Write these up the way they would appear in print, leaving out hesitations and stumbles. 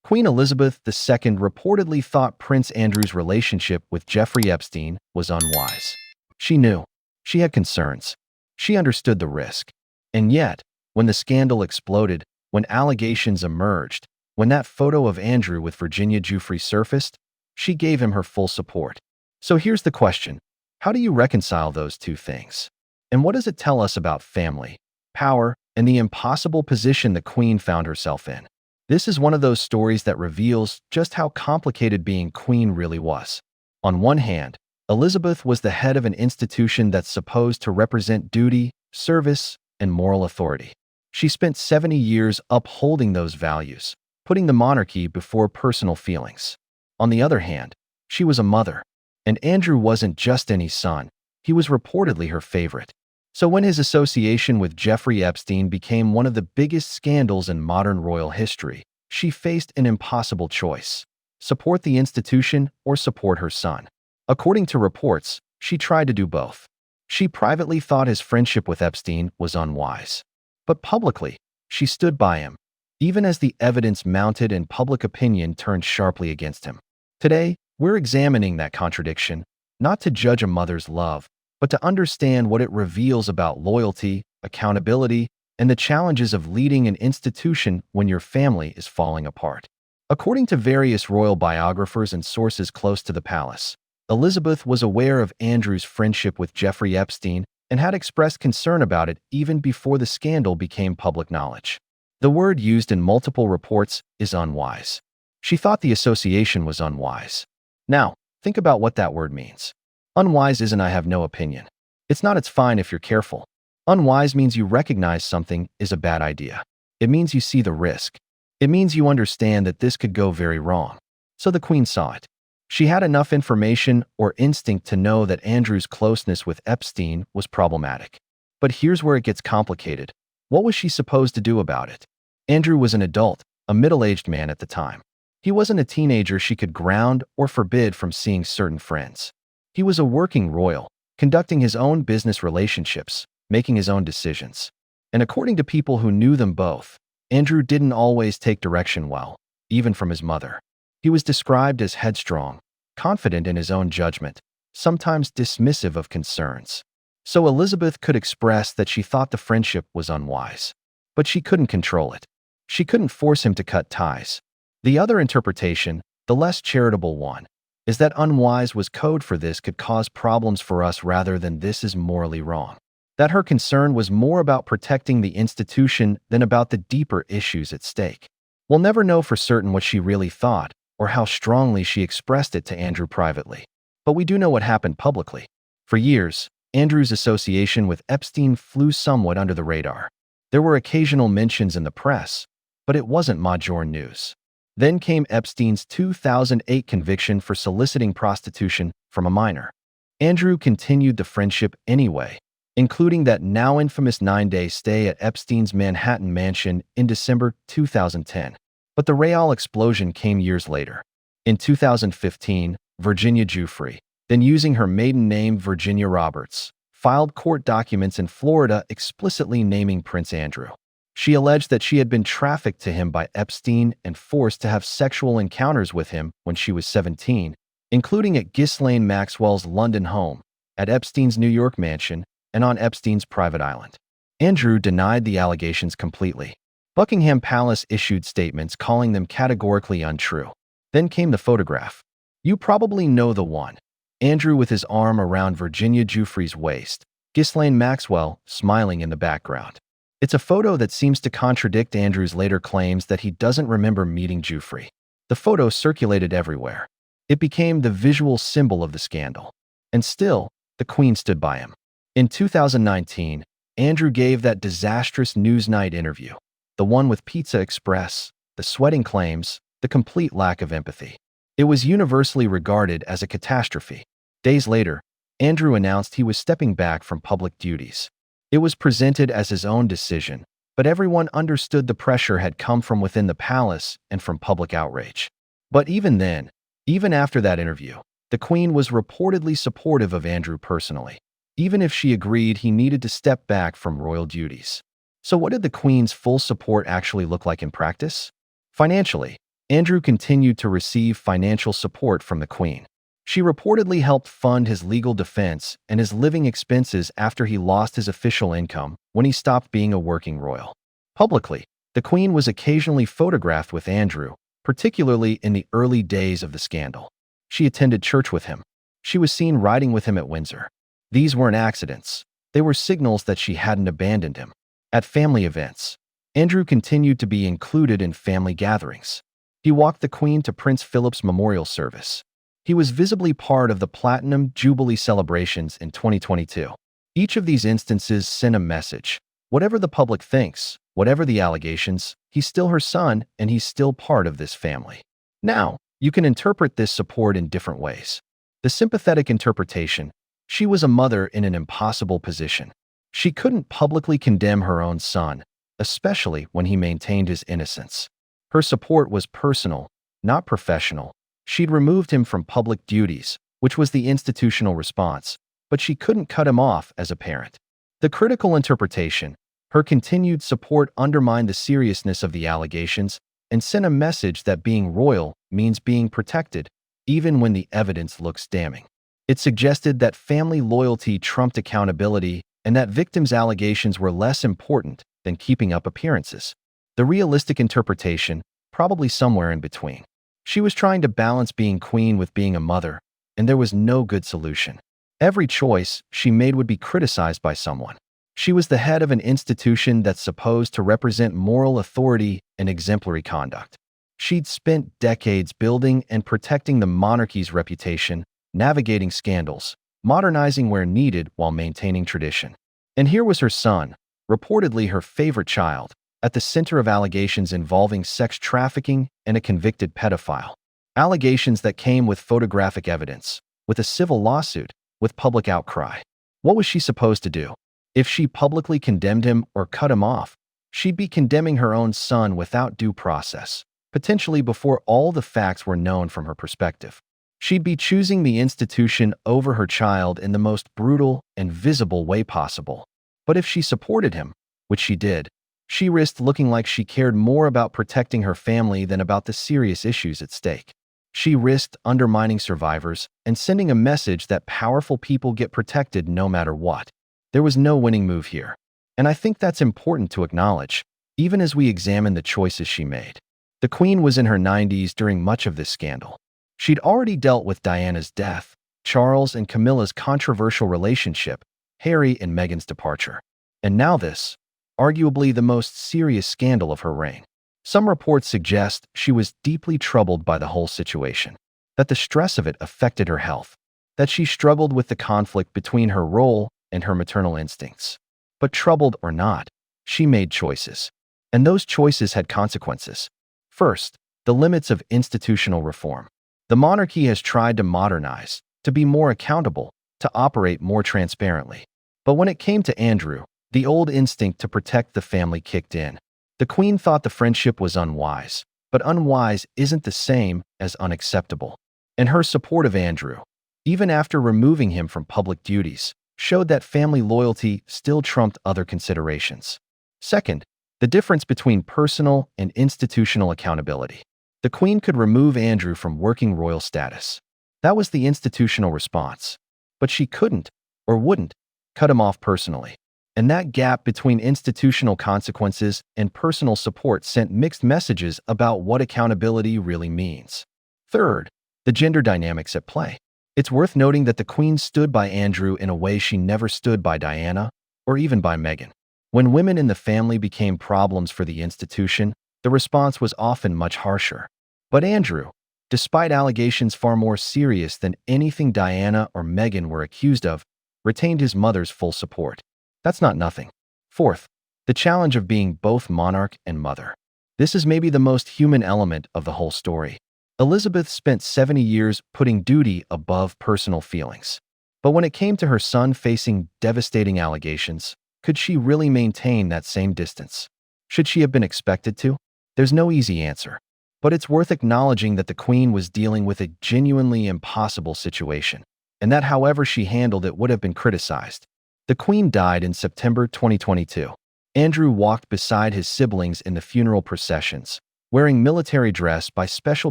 Queen Elizabeth II reportedly thought Prince Andrew's relationship with Jeffrey Epstein was unwise. She knew. She had concerns. She understood the risk. And yet, when the scandal exploded, when allegations emerged, when that photo of Andrew with Virginia Giuffre surfaced, she gave him her full support. So here's the question. How do you reconcile those two things? And what does it tell us about family, power, and the impossible position the Queen found herself in? This is one of those stories that reveals just how complicated being queen really was. On one hand, Elizabeth was the head of an institution that's supposed to represent duty, service, and moral authority. She spent 70 years upholding those values, putting the monarchy before personal feelings. On the other hand, she was a mother, and Andrew wasn't just any son, he was reportedly her favorite. So when his association with Jeffrey Epstein became one of the biggest scandals in modern royal history, she faced an impossible choice: support the institution or support her son. According to reports, she tried to do both. She privately thought his friendship with Epstein was unwise. But publicly, she stood by him, even as the evidence mounted and public opinion turned sharply against him. Today, we're examining that contradiction, not to judge a mother's love, but to understand what it reveals about loyalty, accountability, and the challenges of leading an institution when your family is falling apart. According to various royal biographers and sources close to the palace, Elizabeth was aware of Andrew's friendship with Jeffrey Epstein and had expressed concern about it even before the scandal became public knowledge. The word used in multiple reports is unwise. She thought the association was unwise. Now, think about what that word means. Unwise isn't "I have no opinion." It's not "it's fine if you're careful." Unwise means you recognize something is a bad idea. It means you see the risk. It means you understand that this could go very wrong. So the Queen saw it. She had enough information or instinct to know that Andrew's closeness with Epstein was problematic. But here's where it gets complicated. What was she supposed to do about it? Andrew was an adult, a middle-aged man at the time. He wasn't a teenager she could ground or forbid from seeing certain friends. He was a working royal, conducting his own business relationships, making his own decisions. And according to people who knew them both, Andrew didn't always take direction well, even from his mother. He was described as headstrong, confident in his own judgment, sometimes dismissive of concerns. So Elizabeth could express that she thought the friendship was unwise. But she couldn't control it. She couldn't force him to cut ties. The other interpretation, the less charitable one, is that unwise was code for this could cause problems for us rather than this is morally wrong. That her concern was more about protecting the institution than about the deeper issues at stake. We'll never know for certain what she really thought or how strongly she expressed it to Andrew privately. But we do know what happened publicly. For years, Andrew's association with Epstein flew somewhat under the radar. There were occasional mentions in the press, but it wasn't major news. Then came Epstein's 2008 conviction for soliciting prostitution from a minor. Andrew continued the friendship anyway, including that now infamous 9-day stay at Epstein's Manhattan mansion in December 2010. But the real explosion came years later. In 2015, Virginia Giuffre, then using her maiden name Virginia Roberts, filed court documents in Florida explicitly naming Prince Andrew. She alleged that she had been trafficked to him by Epstein and forced to have sexual encounters with him when she was 17, including at Ghislaine Maxwell's London home, at Epstein's New York mansion, and on Epstein's private island. Andrew denied the allegations completely. Buckingham Palace issued statements calling them categorically untrue. Then came the photograph. You probably know the one. Andrew with his arm around Virginia Giuffre's waist, Ghislaine Maxwell smiling in the background. It's a photo that seems to contradict Andrew's later claims that he doesn't remember meeting Giuffre. The photo circulated everywhere. It became the visual symbol of the scandal. And still, the Queen stood by him. In 2019, Andrew gave that disastrous Newsnight interview, the one with Pizza Express, the sweating claims, the complete lack of empathy. It was universally regarded as a catastrophe. Days later, Andrew announced he was stepping back from public duties. It was presented as his own decision, but everyone understood the pressure had come from within the palace and from public outrage. But even then, even after that interview, the Queen was reportedly supportive of Andrew personally, even if she agreed he needed to step back from royal duties. So what did the Queen's full support actually look like in practice? Financially, Andrew continued to receive financial support from the Queen. She reportedly helped fund his legal defense and his living expenses after he lost his official income when he stopped being a working royal. Publicly, the Queen was occasionally photographed with Andrew, particularly in the early days of the scandal. She attended church with him. She was seen riding with him at Windsor. These weren't accidents. They were signals that she hadn't abandoned him. At family events, Andrew continued to be included in family gatherings. He walked the Queen to Prince Philip's memorial service. He was visibly part of the Platinum Jubilee celebrations in 2022. Each of these instances sent a message. Whatever the public thinks, whatever the allegations, he's still her son and he's still part of this family. Now, you can interpret this support in different ways. The sympathetic interpretation: she was a mother in an impossible position. She couldn't publicly condemn her own son, especially when he maintained his innocence. Her support was personal, not professional. She'd removed him from public duties, which was the institutional response, but she couldn't cut him off as a parent. The critical interpretation: her continued support undermined the seriousness of the allegations and sent a message that being royal means being protected, even when the evidence looks damning. It suggested that family loyalty trumped accountability and that victims' allegations were less important than keeping up appearances. The realistic interpretation: probably somewhere in between. She was trying to balance being queen with being a mother, and there was no good solution. Every choice she made would be criticized by someone. She was the head of an institution that's supposed to represent moral authority and exemplary conduct. She'd spent decades building and protecting the monarchy's reputation, navigating scandals, modernizing where needed while maintaining tradition. And here was her son, reportedly her favorite child, at the center of allegations involving sex trafficking and a convicted pedophile. Allegations that came with photographic evidence, with a civil lawsuit, with public outcry. What was she supposed to do? If she publicly condemned him or cut him off, she'd be condemning her own son without due process, potentially before all the facts were known from her perspective. She'd be choosing the institution over her child in the most brutal and visible way possible. But if she supported him, which she did, she risked looking like she cared more about protecting her family than about the serious issues at stake. She risked undermining survivors and sending a message that powerful people get protected no matter what. There was no winning move here. And I think that's important to acknowledge, even as we examine the choices she made. The Queen was in her 90s during much of this scandal. She'd already dealt with Diana's death, Charles and Camilla's controversial relationship, Harry and Meghan's departure. And now this, arguably the most serious scandal of her reign. Some reports suggest she was deeply troubled by the whole situation, that the stress of it affected her health, that she struggled with the conflict between her role and her maternal instincts. But troubled or not, she made choices. And those choices had consequences. First, the limits of institutional reform. The monarchy has tried to modernize, to be more accountable, to operate more transparently. But when it came to Andrew, the old instinct to protect the family kicked in. The Queen thought the friendship was unwise, but unwise isn't the same as unacceptable. And her support of Andrew, even after removing him from public duties, showed that family loyalty still trumped other considerations. Second, the difference between personal and institutional accountability. The Queen could remove Andrew from working royal status. That was the institutional response. But she couldn't, or wouldn't, cut him off personally. And that gap between institutional consequences and personal support sent mixed messages about what accountability really means. Third, the gender dynamics at play. It's worth noting that the Queen stood by Andrew in a way she never stood by Diana, or even by Meghan. When women in the family became problems for the institution, the response was often much harsher. But Andrew, despite allegations far more serious than anything Diana or Meghan were accused of, retained his mother's full support. That's not nothing. Fourth, the challenge of being both monarch and mother. This is maybe the most human element of the whole story. Elizabeth spent 70 years putting duty above personal feelings. But when it came to her son facing devastating allegations, could she really maintain that same distance? Should she have been expected to? There's no easy answer. But it's worth acknowledging that the Queen was dealing with a genuinely impossible situation, and that however she handled it would have been criticized. The Queen died in September 2022. Andrew walked beside his siblings in the funeral processions, wearing military dress by special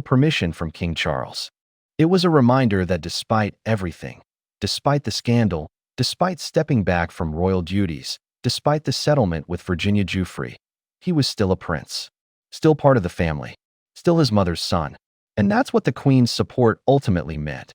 permission from King Charles. It was a reminder that despite everything, despite the scandal, despite stepping back from royal duties, despite the settlement with Virginia Giuffre, he was still a prince, still part of the family, still his mother's son. And that's what the Queen's support ultimately meant.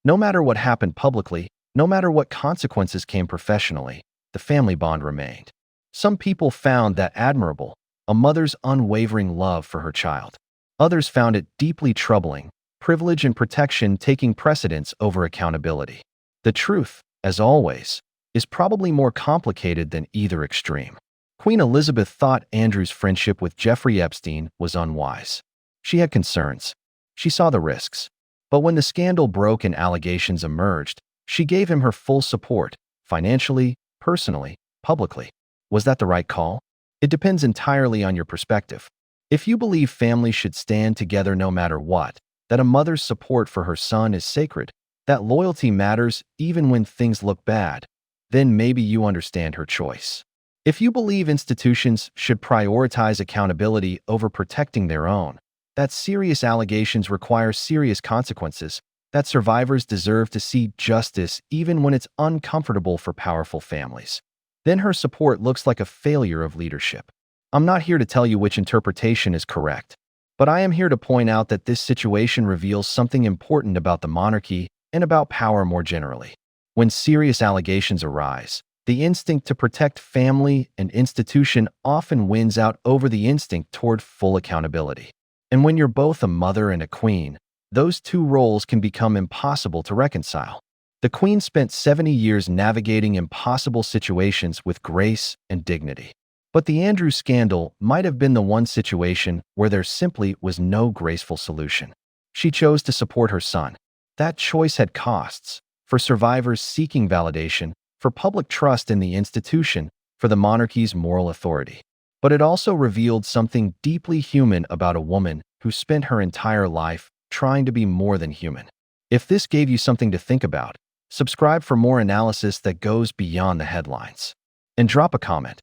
No matter what happened publicly, no matter what consequences came professionally, the family bond remained. Some people found that admirable, a mother's unwavering love for her child. Others found it deeply troubling, privilege and protection taking precedence over accountability. The truth, as always, is probably more complicated than either extreme. Queen Elizabeth thought Andrew's friendship with Jeffrey Epstein was unwise. She had concerns. She saw the risks. But when the scandal broke and allegations emerged, she gave him her full support, financially, personally, publicly. Was that the right call? It depends entirely on your perspective. If you believe families should stand together no matter what, that a mother's support for her son is sacred, that loyalty matters even when things look bad, then maybe you understand her choice. If you believe institutions should prioritize accountability over protecting their own, that serious allegations require serious consequences, that survivors deserve to see justice even when it's uncomfortable for powerful families, then her support looks like a failure of leadership. I'm not here to tell you which interpretation is correct, but I am here to point out that this situation reveals something important about the monarchy and about power more generally. When serious allegations arise, the instinct to protect family and institution often wins out over the instinct toward full accountability. And when you're both a mother and a queen, those two roles can become impossible to reconcile. The Queen spent 70 years navigating impossible situations with grace and dignity. But the Andrew scandal might have been the one situation where there simply was no graceful solution. She chose to support her son. That choice had costs, for survivors seeking validation, for public trust in the institution, for the monarchy's moral authority. But it also revealed something deeply human about a woman who spent her entire life trying to be more than human. If this gave you something to think about, subscribe for more analysis that goes beyond the headlines. And drop a comment.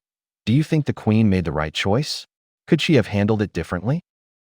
Do you think the Queen made the right choice? Could she have handled it differently?